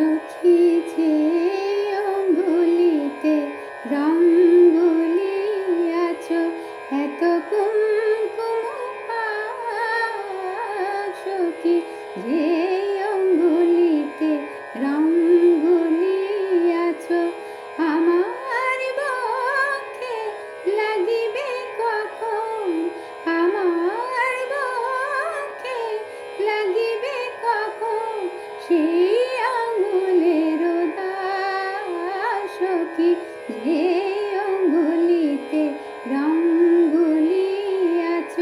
সখী যে অঙ্গুলিতে রং গুলিয়াছ, এত কুমকুম সখী যে অঙ্গুলিতে রং গুলিয়াছ, আমার বক্ষে লাগিবে কখন, আমার বক্ষে লাগিবে কখন সেই আঙুলের সখী যে অঙ্গুলিতে রং গুলিয়াছ,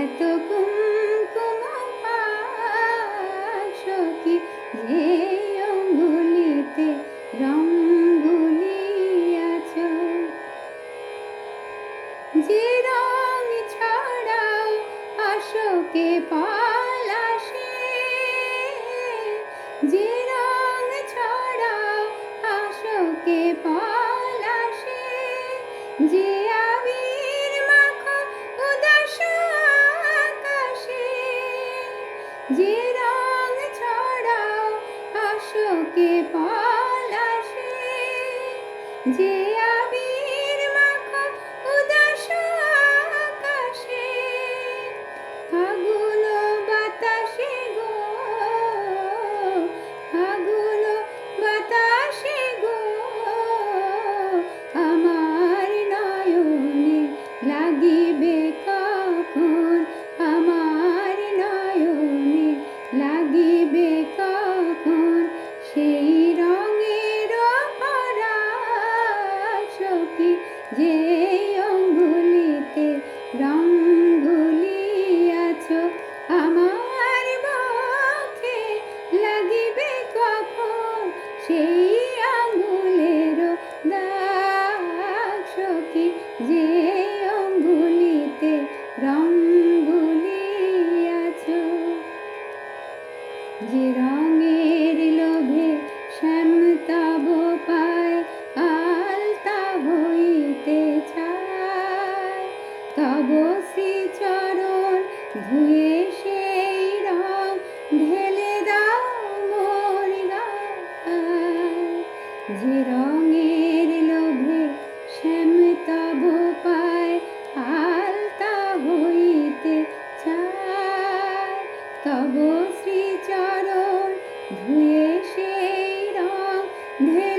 এত কুমকুম সখী যে অঙ্গুলিতে রং গুলিয়াছ। যে রং ছড়াও অশোকে পলাশে, যে রং ছড়াও অশোকে পলাশে, যে আবির মাখো উদাস আকাশে, যে রং ছড়াও অশোকে পলাশে, যে আবির মাখো উদাস আকাশে, ফাগুন বাতাসে গো, ফাগুন বাতাসে গো, আমার নয়নে লাগিবে কখন, আমার নয়নে লাগিবে কখন সেই রঙের সখী যে অঙ্গুলিতে রং গুলিয়াছ, আমার বক্ষে লাগিবে কখন সেই আঙুলের দাগ সখী যে অঙ্গুলিতে রং গুলিয়াছ। যে রঙের লোভে শ্যাম তব পায় আলতা হইতে চায়, তব শ্রীচরণ ধুয়ে সেই রং ঢেলে দাও মোর গায়। যে রঙের লোভে শ্যাম তব পায় আলতা হইতে চায়, তব শ্রীচরণ ধুয়ে সেই রং ঢেলে